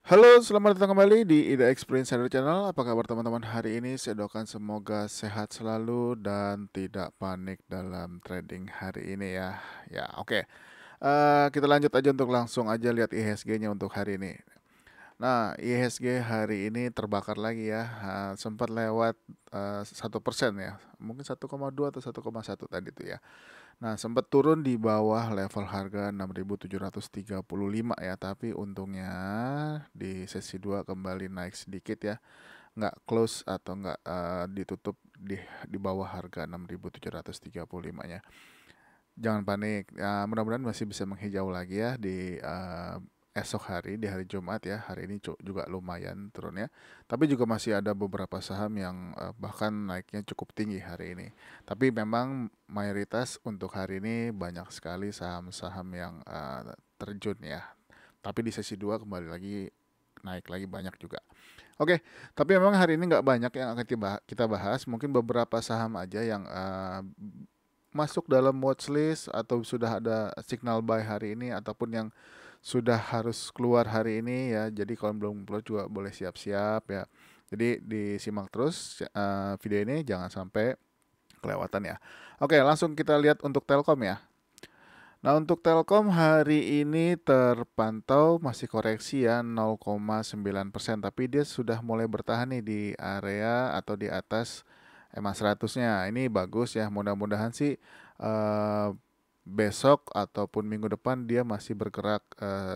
Halo, selamat datang kembali di Ida Experience Center Channel. Apa kabar teman-teman hari ini? Saya doakan semoga sehat selalu dan tidak panik dalam trading hari ini ya. Ya, oke. Kita lanjut aja untuk langsung aja lihat IHSG-nya untuk hari ini. Nah, IHSG hari ini terbakar lagi ya. Sempat lewat 1% ya. Mungkin 1,2 atau 1,1 tadi tuh ya. Nah, sempat turun di bawah level harga 6.735 ya, tapi untungnya di sesi 2 kembali naik sedikit ya. Nggak close atau nggak ditutup di bawah harga 6.735-nya. Jangan panik. Ya, mudah-mudahan masih bisa menghijau lagi ya di esok hari, di hari Jumat ya. Hari ini juga lumayan turunnya. Tapi juga masih ada beberapa saham yang bahkan naiknya cukup tinggi hari ini. Tapi memang mayoritas untuk hari ini banyak sekali saham-saham yang terjun ya. Tapi di sesi 2 kembali lagi naik lagi banyak juga. Oke, tapi memang hari ini nggak banyak yang akan kita bahas. Mungkin beberapa saham aja yang masuk dalam watchlist atau sudah ada signal buy hari ini ataupun yang sudah harus keluar hari ini ya. Jadi kalau belum keluar juga boleh siap-siap ya. Jadi disimak terus video ini, jangan sampai kelewatan ya. Oke, langsung kita lihat untuk Telkom ya. Nah, untuk Telkom hari ini terpantau masih koreksi ya 0,9%, tapi dia sudah mulai bertahan nih di area atau di atas EMA 100-nya. Ini bagus ya. Mudah-mudahan sih eh, besok ataupun minggu depan dia masih bergerak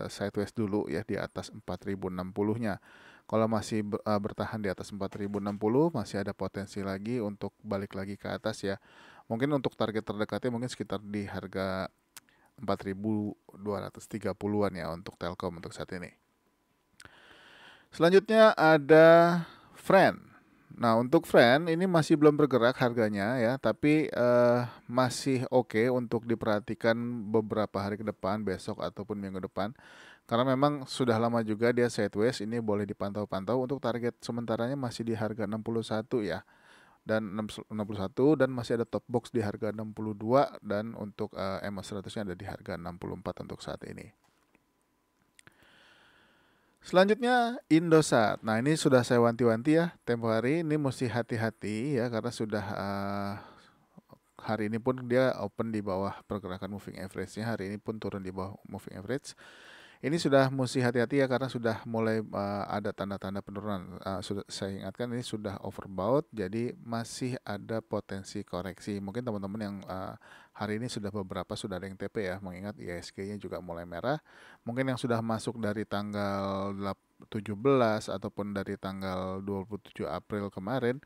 sideways dulu ya di atas 4060-nya. Kalau masih bertahan di atas 4060, masih ada potensi lagi untuk balik lagi ke atas ya. Mungkin untuk target terdekatnya mungkin sekitar di harga 4.230-an ya untuk Telkom untuk saat ini. Selanjutnya ada Friend. Nah, untuk Friend ini masih belum bergerak harganya ya, tapi masih oke untuk diperhatikan beberapa hari ke depan, besok ataupun minggu depan. Karena memang sudah lama juga dia sideways, ini boleh dipantau-pantau. Untuk target sementaranya masih di harga 61 ya. Dan 61 dan masih ada top box di harga 62 dan untuk EMA 100-nya ada di harga 64 untuk saat ini. Selanjutnya Indosat. Nah, ini sudah saya wanti-wanti ya tempo hari ini mesti hati-hati ya karena sudah hari ini pun dia open di bawah pergerakan moving average-nya. Hari ini pun turun di bawah moving average. Ini sudah mesti hati-hati ya karena sudah mulai ada tanda-tanda penurunan. Sudah saya ingatkan ini sudah overbought, jadi masih ada potensi koreksi. Mungkin teman-teman yang hari ini sudah ada yang TP ya, mengingat ISG-nya juga mulai merah. Mungkin yang sudah masuk dari tanggal 17 ataupun dari tanggal 27 April kemarin,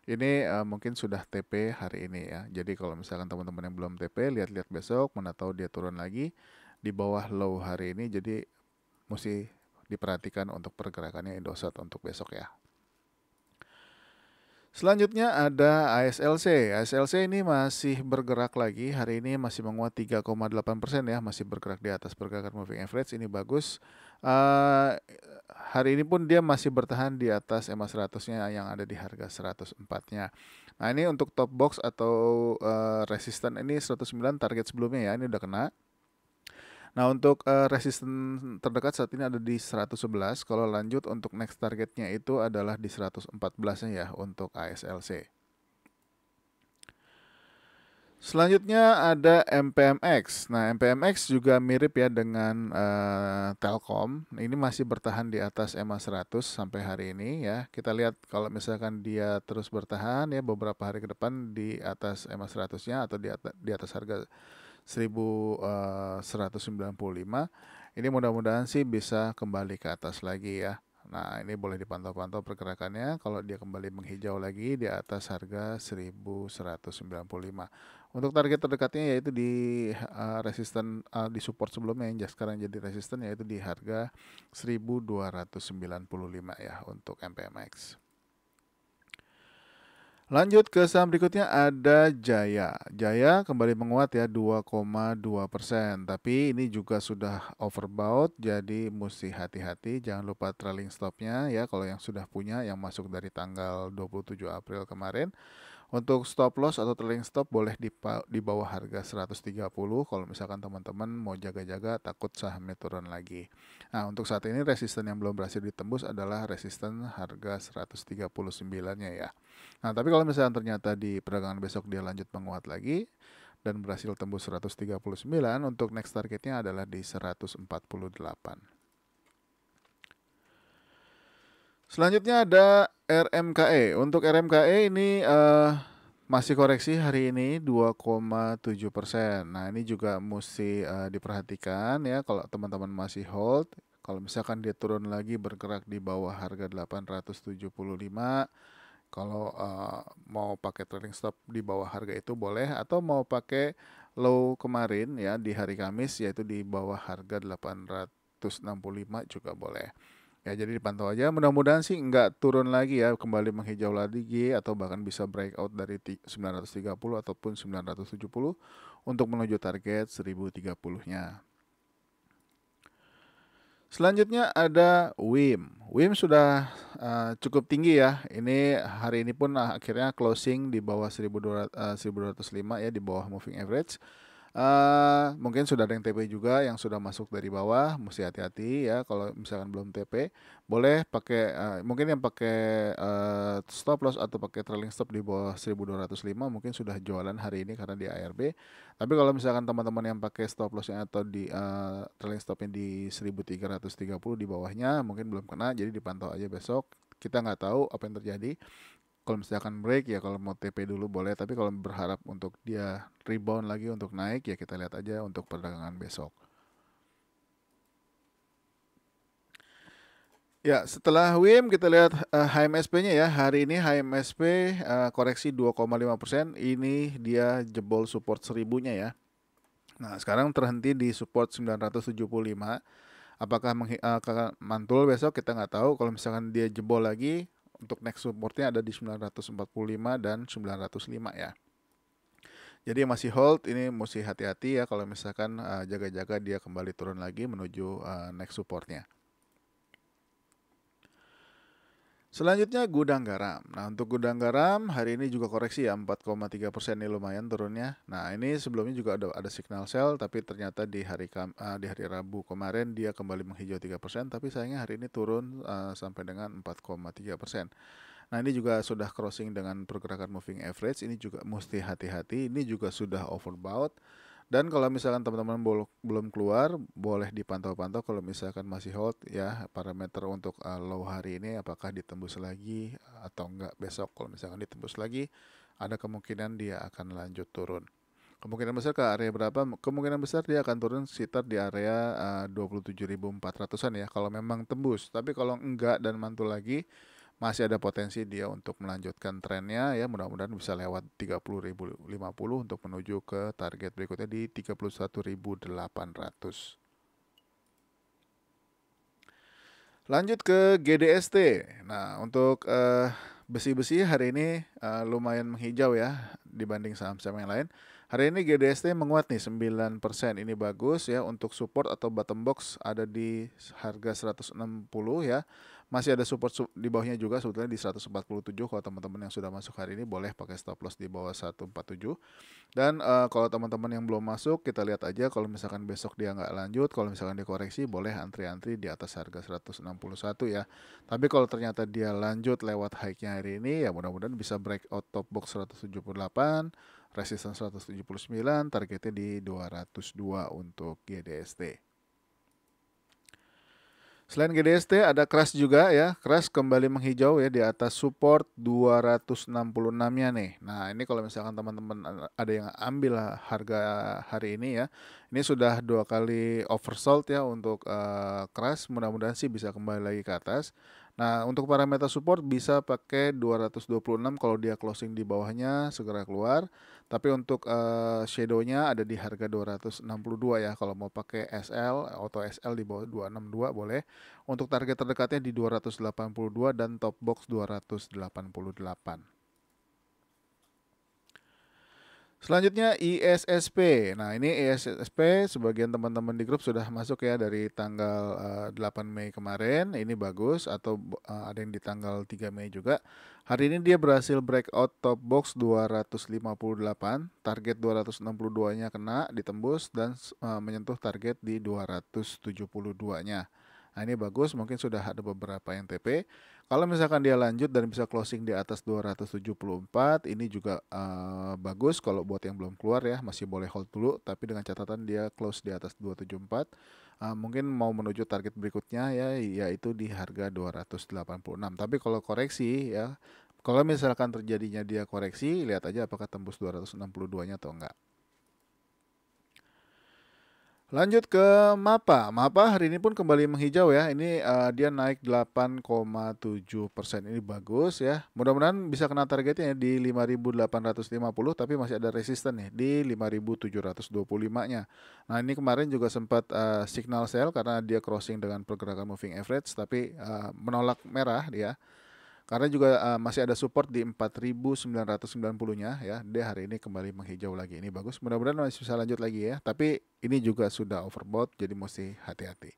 ini mungkin sudah TP hari ini ya. Jadi kalau misalkan teman-teman yang belum TP, lihat-lihat besok, mana tahu dia turun lagi di bawah low hari ini, jadi mesti diperhatikan untuk pergerakannya Indosat untuk besok ya. Selanjutnya ada ASLC. ASLC ini masih bergerak lagi, hari ini masih menguat 3,8% ya, masih bergerak di atas pergerakan moving average, ini bagus. Hari ini pun dia masih bertahan di atas EMA 100-nya yang ada di harga 104-nya. Nah, ini untuk top box atau resisten ini 109 target sebelumnya ya, ini udah kena. Nah, untuk resisten terdekat saat ini ada di 111. Kalau lanjut untuk next targetnya itu adalah di 114-nya ya untuk ASLC. Selanjutnya ada MPMX. Nah, MPMX juga mirip ya dengan Telkom. Ini masih bertahan di atas EMA 100 sampai hari ini ya. Kita lihat kalau misalkan dia terus bertahan ya beberapa hari ke depan di atas EMA 100-nya atau di atas harga 1195. Ini mudah-mudahan sih bisa kembali ke atas lagi ya. Nah, ini boleh dipantau-pantau pergerakannya kalau dia kembali menghijau lagi di atas harga 1195. Untuk target terdekatnya yaitu di resisten di support sebelumnya yang sekarang jadi resisten yaitu di harga 1295 ya untuk MPMX. Lanjut ke saham berikutnya ada Jaya. Jaya kembali menguat ya 2,2%. Tapi ini juga sudah overbought, jadi mesti hati-hati. Jangan lupa trailing stopnya ya kalau yang sudah punya yang masuk dari tanggal 27 April kemarin. Untuk stop loss atau trailing stop boleh di bawah harga 130 kalau misalkan teman-teman mau jaga-jaga takut sahamnya turun lagi. Nah, untuk saat ini resisten yang belum berhasil ditembus adalah resisten harga 139-nya ya. Nah, tapi kalau misalkan ternyata di perdagangan besok dia lanjut menguat lagi dan berhasil tembus 139, untuk next targetnya adalah di 148. Selanjutnya ada RMKE. Untuk RMKE ini masih koreksi hari ini 2,7%. Nah, ini juga mesti diperhatikan ya kalau teman-teman masih hold. Kalau misalkan dia turun lagi bergerak di bawah harga 875, kalau mau pakai trailing stop di bawah harga itu boleh, atau mau pakai low kemarin ya di hari Kamis yaitu di bawah harga 865 juga boleh. Ya, jadi dipantau aja. Mudah-mudahan sih nggak turun lagi ya, kembali menghijau lagi atau bahkan bisa breakout dari 930 ataupun 970 untuk menuju target 1030-nya. Selanjutnya ada WIM. WIM sudah cukup tinggi ya. Ini hari ini pun akhirnya closing di bawah 1205 ya, di bawah moving average. Mungkin sudah ada yang TP juga yang sudah masuk dari bawah, mesti hati-hati ya kalau misalkan belum TP. Boleh pakai mungkin yang pakai stop loss atau pakai trailing stop di bawah 1205 mungkin sudah jualan hari ini karena di ARB. Tapi kalau misalkan teman-teman yang pakai stop lossnya atau di trailing stopnya di 1330 di bawahnya mungkin belum kena, jadi dipantau aja besok. Kita nggak tahu apa yang terjadi. Kalau misalkan break ya kalau mau TP dulu boleh, tapi kalau berharap untuk dia rebound lagi untuk naik ya kita lihat aja untuk perdagangan besok. Ya, setelah WIM kita lihat HMSP-nya ya. Hari ini HMSP koreksi 2,5%. Ini dia jebol support 1000-nya ya. Nah, sekarang terhenti di support 975. Apakah mantul besok kita nggak tahu. Kalau misalkan dia jebol lagi, untuk next supportnya ada di 945 dan 905 ya. Jadi masih hold, ini mesti hati-hati ya kalau misalkan jaga-jaga dia kembali turun lagi menuju next supportnya. Selanjutnya gudang garam. Nah, untuk gudang garam hari ini juga koreksi ya 4,3% ini lumayan turunnya. Nah, ini sebelumnya juga ada signal sell, tapi ternyata di hari Rabu kemarin dia kembali menghijau 3%, tapi sayangnya hari ini turun sampai dengan 4,3%. Nah, ini juga sudah crossing dengan pergerakan moving average. Ini juga mesti hati-hati. Ini juga sudah overbought. Dan kalau misalkan teman-teman belum keluar, boleh dipantau-pantau kalau misalkan masih hold ya parameter untuk low hari ini apakah ditembus lagi atau enggak besok. Kalau misalkan ditembus lagi, ada kemungkinan dia akan lanjut turun. Kemungkinan besar ke area berapa? Kemungkinan besar dia akan turun sekitar di area 27.400-an ya kalau memang tembus. Tapi kalau enggak dan mantul lagi, masih ada potensi dia untuk melanjutkan trennya ya, mudah-mudahan bisa lewat 30.050 untuk menuju ke target berikutnya di 31.800. Lanjut ke GDST. Nah, untuk besi-besi hari ini lumayan menghijau ya dibanding saham-saham yang lain. Hari ini GDST menguat nih 9%. Ini bagus ya. Untuk support atau bottom box ada di harga 160 ya. Masih ada support di bawahnya juga sebetulnya di 147. Kalau teman-teman yang sudah masuk hari ini boleh pakai stop loss di bawah 147. Dan kalau teman-teman yang belum masuk, kita lihat aja kalau misalkan besok dia nggak lanjut, kalau misalkan dikoreksi boleh antri-antri di atas harga 161 ya. Tapi kalau ternyata dia lanjut lewat high-nya hari ini, ya mudah-mudahan bisa breakout top box 178, resistance 179, targetnya di 202 untuk GDST. Selain GDST ada Crash juga ya. Crash kembali menghijau ya di atas support 266-nya nih. Nah, ini kalau misalkan teman-teman ada yang ambil harga hari ini ya. Ini sudah 2 kali oversold ya untuk Crash. Mudah-mudahan sih bisa kembali lagi ke atas. Nah, untuk parameter support bisa pakai 226 kalau dia closing di bawahnya segera keluar. Tapi untuk shadow-nya ada di harga 262 ya. Kalau mau pakai SL, auto SL di bawah 262 boleh. Untuk target terdekatnya di 282 dan top box 288. Selanjutnya ISSP. Nah, ini ISSP sebagian teman-teman di grup sudah masuk ya dari tanggal 8 Mei kemarin. Ini bagus atau ada yang di tanggal 3 Mei juga. Hari ini dia berhasil breakout top box 258, target 262-nya kena ditembus dan menyentuh target di 272-nya. Nah, ini bagus, mungkin sudah ada beberapa yang TP. Kalau misalkan dia lanjut dan bisa closing di atas 274, ini juga bagus. Kalau buat yang belum keluar ya, masih boleh hold dulu. Tapi dengan catatan dia close di atas 274. Mungkin mau menuju target berikutnya ya, yaitu di harga 286. Tapi kalau koreksi ya, kalau misalkan terjadinya dia koreksi, lihat aja apakah tembus 262-nya atau enggak. Lanjut ke MAPA. MAPA hari ini pun kembali menghijau ya. Ini dia naik 8,7%. Ini bagus ya. Mudah-mudahan bisa kena targetnya ya di 5.850, tapi masih ada resisten nih di 5.725-nya. Nah, ini kemarin juga sempat signal sell karena dia crossing dengan pergerakan moving average, tapi menolak merah dia. Karena juga masih ada support di 4.990-nya ya. Dia hari ini kembali menghijau lagi. Ini bagus. Mudah-mudahan masih bisa lanjut lagi ya. Tapi ini juga sudah overbought, jadi mesti hati-hati.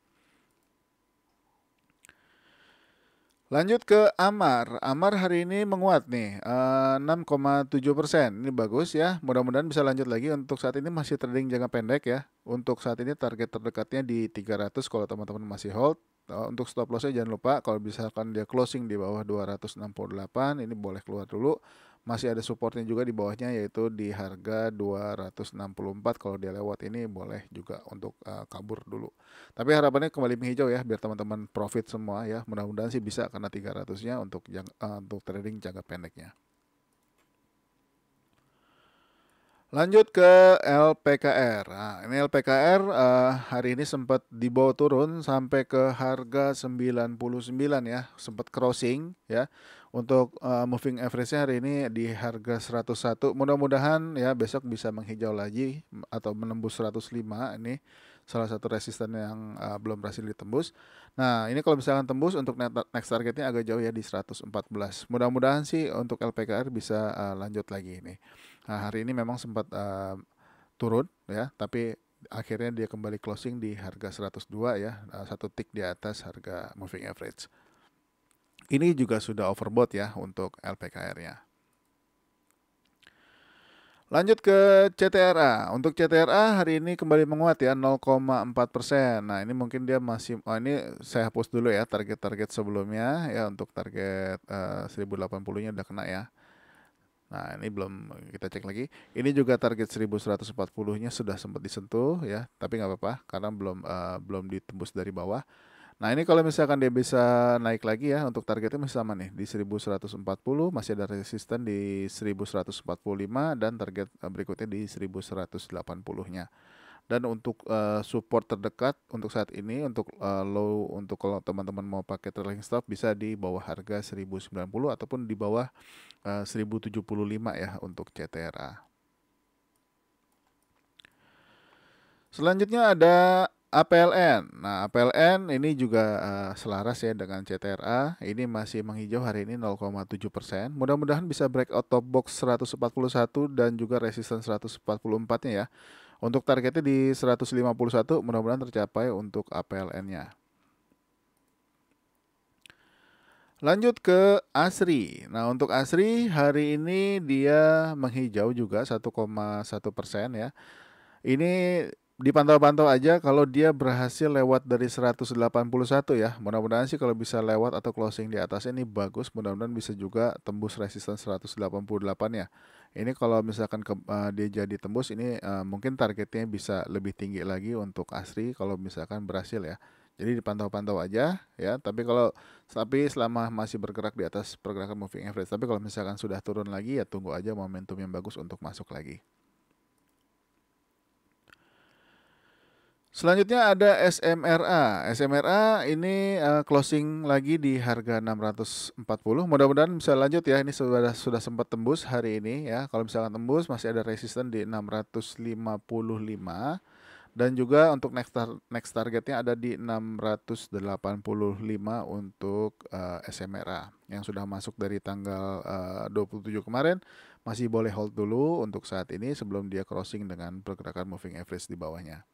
Lanjut ke Amar. Amar hari ini menguat nih, 6,7%. Ini bagus ya. Mudah-mudahan bisa lanjut lagi. Untuk saat ini masih trading jangka pendek ya. Untuk saat ini target terdekatnya di 300 kalau teman-teman masih hold. Untuk stop lossnya jangan lupa kalau misalkan dia closing di bawah 268, ini boleh keluar dulu. Masih ada supportnya juga di bawahnya, yaitu di harga 264. Kalau dia lewat ini boleh juga untuk kabur dulu. Tapi harapannya kembali menghijau ya, biar teman-teman profit semua ya. Mudah-mudahan sih bisa karena 300-nya untuk trading jangka pendeknya. Lanjut ke LPKR. Nah, ini LPKR hari ini sempat dibawa turun sampai ke harga 99 ya, sempat crossing ya. Untuk moving average-nya hari ini di harga 101. Mudah-mudahan ya besok bisa menghijau lagi atau menembus 105. Ini salah satu resisten yang belum berhasil ditembus. Nah, ini kalau misalkan tembus untuk next targetnya agak jauh ya di 114. Mudah-mudahan sih untuk LPKR bisa lanjut lagi ini. Nah, hari ini memang sempat turun ya, tapi akhirnya dia kembali closing di harga 102 ya, satu tick di atas harga moving average. Ini juga sudah overbought ya untuk LPKR-nya. Lanjut ke CTRA. Untuk CTRA hari ini kembali menguat ya, 0,4%. Nah, ini mungkin dia masih, ini saya hapus dulu ya target-target sebelumnya ya. Untuk target 1080-nya udah kena ya. Nah, ini belum kita cek lagi. Ini juga target 1140-nya sudah sempat disentuh ya, tapi nggak apa-apa karena belum ditembus dari bawah. Nah, ini kalau misalkan dia bisa naik lagi ya, untuk targetnya masih sama nih di 1140, masih ada resisten di 1145 dan target berikutnya di 1180-nya. Dan untuk support terdekat untuk saat ini untuk low, untuk kalau teman-teman mau pakai trailing stop bisa di bawah harga 1090 ataupun di bawah 1075 ya untuk CTRA. Selanjutnya ada APLN. Nah, APLN ini juga selaras ya dengan CTRA. Ini masih menghijau hari ini 0,7%. Mudah-mudahan bisa breakout top box 141 dan juga resisten 144-nya ya. Untuk targetnya di 151, mudah-mudahan tercapai untuk APLN-nya. Lanjut ke ASRI. Nah, untuk ASRI hari ini dia menghijau juga 1,1% ya. Ini dipantau-pantau aja kalau dia berhasil lewat dari 181 ya. Mudah-mudahan sih kalau bisa lewat atau closing di atas ini bagus. Mudah-mudahan bisa juga tembus resisten 188 ya. Ini kalau misalkan dia jadi tembus ini mungkin targetnya bisa lebih tinggi lagi untuk ASRI kalau misalkan berhasil ya. Jadi dipantau-pantau aja ya. Tapi selama masih bergerak di atas pergerakan moving average. Tapi kalau misalkan sudah turun lagi ya tunggu aja momentum yang bagus untuk masuk lagi. Selanjutnya ada SMRA. SMRA ini closing lagi di harga 640. Mudah-mudahan bisa lanjut ya. Ini sudah sempat tembus hari ini ya. Kalau misalkan tembus masih ada resisten di 655 Dan juga untuk next targetnya ada di 685 untuk SMRA yang sudah masuk dari tanggal 27 kemarin, masih boleh hold dulu untuk saat ini sebelum dia crossing dengan pergerakan moving average di bawahnya.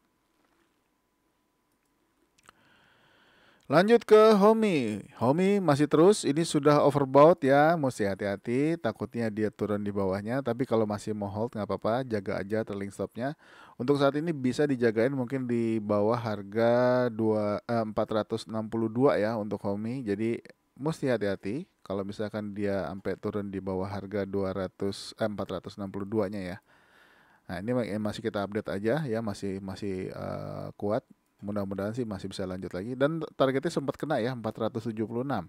Lanjut ke Homi. Homi masih terus, ini sudah overbought ya, mesti hati-hati, takutnya dia turun di bawahnya. Tapi kalau masih mau hold nggak apa-apa, jaga aja trailing stopnya. Untuk saat ini bisa dijagain mungkin di bawah harga 462 ya untuk Homi. Jadi mesti hati-hati kalau misalkan dia sampai turun di bawah harga 462-nya ya. Nah, ini masih kita update aja ya, masih masih kuat. Mudah-mudahan sih masih bisa lanjut lagi dan targetnya sempat kena ya 476. Nah,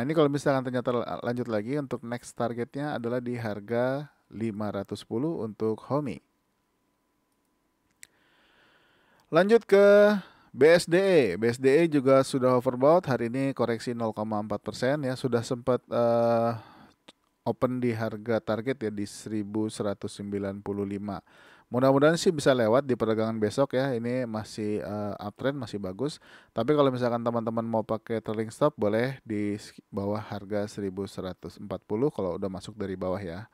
ini kalau misalkan ternyata lanjut lagi untuk next targetnya adalah di harga 510 untuk Homi. Lanjut ke BSDE. BSDE juga sudah overbought, hari ini koreksi 0,4% ya, sudah sempat open di harga target ya di 1195. Mudah-mudahan sih bisa lewat di perdagangan besok ya. Ini masih uptrend, masih bagus. Tapi kalau misalkan teman-teman mau pakai trailing stop boleh di bawah harga 1140 kalau udah masuk dari bawah ya.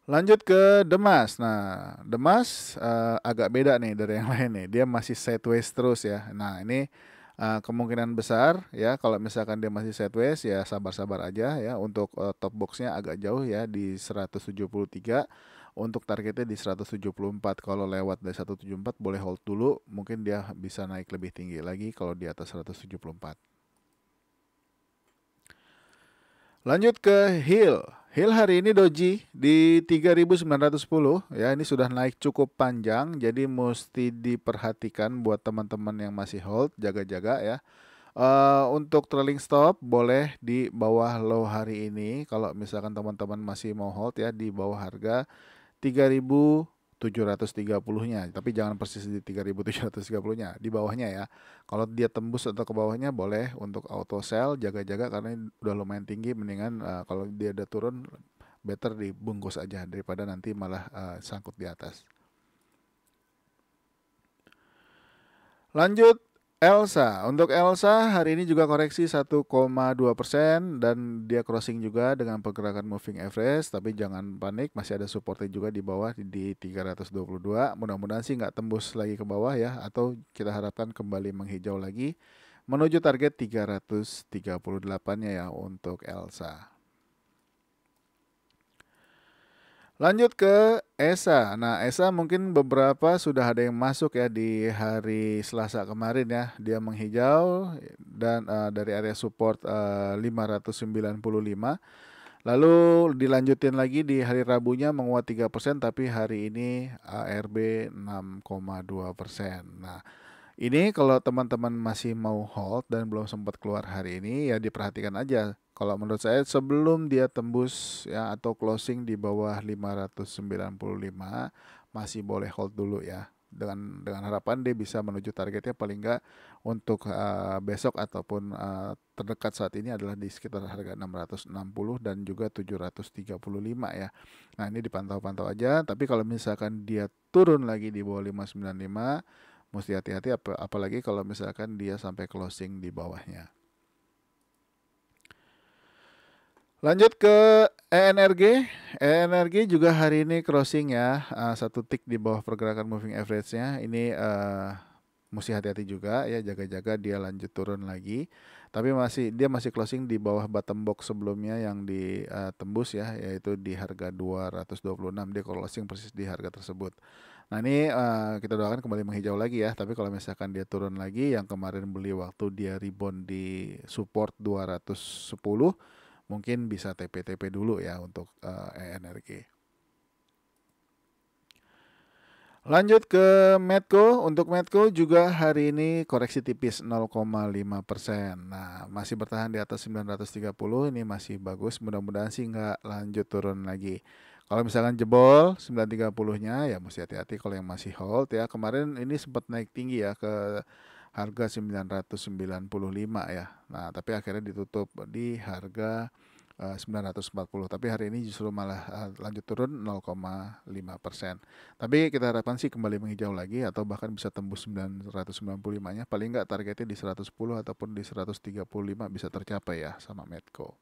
Lanjut ke Demas. Nah, Demas agak beda nih dari yang lain nih. Dia masih sideways terus ya. Nah, ini kemungkinan besar ya kalau misalkan dia masih sideways ya sabar-sabar aja ya. Untuk top boxnya agak jauh ya di 173, untuk targetnya di 174. Kalau lewat dari 174 boleh hold dulu, mungkin dia bisa naik lebih tinggi lagi kalau di atas 174. Lanjut ke Hill. Hill hari ini doji di 3.910 ya, ini sudah naik cukup panjang, jadi mesti diperhatikan buat teman-teman yang masih hold, jaga-jaga ya. Untuk trailing stop boleh di bawah low hari ini kalau misalkan teman-teman masih mau hold ya di bawah harga 3.730-nya, tapi jangan persis di 3.730-nya, di bawahnya ya. Kalau dia tembus atau ke bawahnya boleh untuk auto sell, jaga-jaga karena ini udah lumayan tinggi, mendingan kalau dia udah turun better dibungkus aja daripada nanti malah sangkut di atas. Lanjut Elsa. Untuk Elsa hari ini juga koreksi 1,2% dan dia crossing juga dengan pergerakan moving average, tapi jangan panik, masih ada supportnya juga di bawah di 322. Mudah-mudahan sih nggak tembus lagi ke bawah ya, atau kita harapkan kembali menghijau lagi menuju target 338-nya ya untuk Elsa. Lanjut ke ESA. Nah, ESA mungkin beberapa sudah ada yang masuk ya di hari Selasa kemarin ya. Dia menghijau dan dari area support 595. Lalu dilanjutin lagi di hari Rabunya menguat 3%, tapi hari ini ARB 6,2%. Nah, ini kalau teman-teman masih mau hold dan belum sempat keluar hari ini ya diperhatikan aja. Kalau menurut saya sebelum dia tembus ya atau closing di bawah 595 masih boleh hold dulu ya. Dengan harapan dia bisa menuju targetnya paling enggak untuk besok ataupun terdekat saat ini adalah di sekitar harga 660 dan juga 735 ya. Nah, ini dipantau-pantau aja, tapi kalau misalkan dia turun lagi di bawah 595 mesti hati-hati, apalagi kalau misalkan dia sampai closing di bawahnya. Lanjut ke ENRG. ENRG juga hari ini crossing ya, satu tick di bawah pergerakan moving average-nya. Ini mesti hati-hati juga ya, jaga-jaga dia lanjut turun lagi. Tapi dia masih closing di bawah bottom box sebelumnya yang ditembus ya, yaitu di harga 226. Dia closing persis di harga tersebut. Nah, ini kita doakan kembali menghijau lagi ya. Tapi kalau misalkan dia turun lagi, yang kemarin beli waktu dia rebound di support 210, mungkin bisa TP-TP dulu ya untuk ENRG. Lanjut ke Medco. Untuk Medco juga hari ini koreksi tipis 0,5%. Nah, masih bertahan di atas 930, ini masih bagus. Mudah-mudahan sih nggak lanjut turun lagi. Kalau misalkan jebol 930-nya ya mesti hati-hati kalau yang masih hold ya. Kemarin ini sempat naik tinggi ya ke harga 995 ya. Nah, tapi akhirnya ditutup di harga 940. Tapi hari ini justru malah lanjut turun 0,5%. Tapi kita harapkan sih kembali menghijau lagi atau bahkan bisa tembus 995-nya. Paling nggak targetnya di 110 ataupun di 135 bisa tercapai ya sama Medco.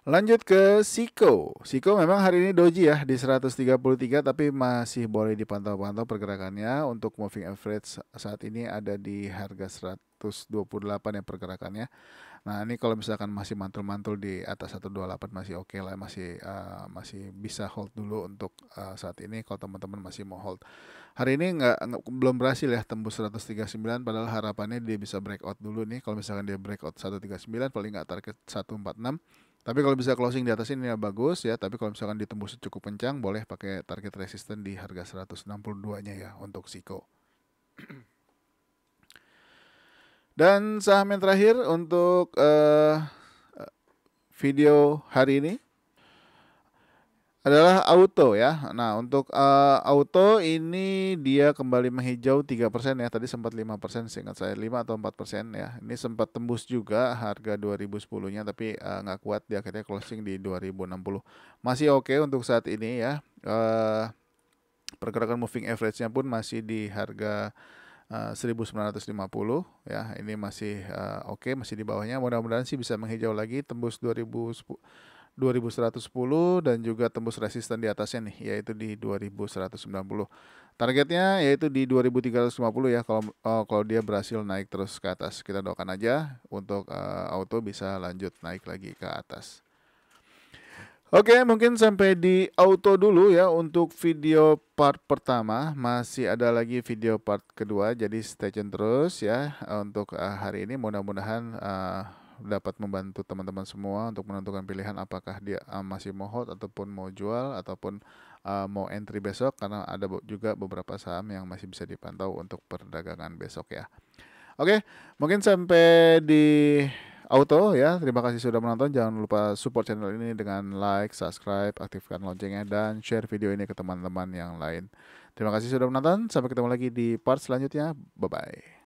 Lanjut ke Siko. Siko memang hari ini doji ya di 133 tapi masih boleh dipantau-pantau pergerakannya. Untuk moving average saat ini ada di harga 128 ya pergerakannya. Nah, ini kalau misalkan masih mantul-mantul di atas 128 masih oke lah, masih bisa hold dulu untuk saat ini kalau teman-teman masih mau hold. Hari ini belum berhasil ya tembus 139, padahal harapannya dia bisa breakout dulu nih. Kalau misalkan dia breakout 139 paling nggak target 146. Tapi kalau bisa closing di atas ini ya bagus ya, tapi kalau misalkan ditembus cukup kencang boleh pakai target resisten di harga 162-nya ya untuk Siko. Dan saham yang terakhir untuk video hari ini adalah Auto ya. Nah, untuk Auto ini dia kembali menghijau 3% ya. Tadi sempat 5%, seingat saya 5 atau 4% ya. Ini sempat tembus juga harga 2010-nya tapi nggak kuat, dia akhirnya closing di 2060. Masih oke untuk saat ini ya. Pergerakan moving average-nya pun masih di harga 1950 ya. Ini masih oke, masih di bawahnya. Mudah-mudahan sih bisa menghijau lagi tembus 2110 dan juga tembus resisten di atasnya nih, yaitu di 2190. Targetnya yaitu di 2350 ya, kalau dia berhasil naik terus ke atas. Kita doakan aja untuk Auto bisa lanjut naik lagi ke atas. Oke, mungkin sampai di Auto dulu ya untuk video part pertama. Masih ada lagi video part kedua, jadi stay tune terus ya untuk hari ini. Mudah-mudahan dapat membantu teman-teman semua untuk menentukan pilihan apakah dia masih mau hold ataupun mau jual ataupun mau entry besok, karena ada juga beberapa saham yang masih bisa dipantau untuk perdagangan besok ya. Oke, mungkin sampai di Auto ya. Terima kasih sudah menonton. Jangan lupa support channel ini dengan like, subscribe, aktifkan loncengnya dan share video ini ke teman-teman yang lain. Terima kasih sudah menonton. Sampai ketemu lagi di part selanjutnya. Bye bye.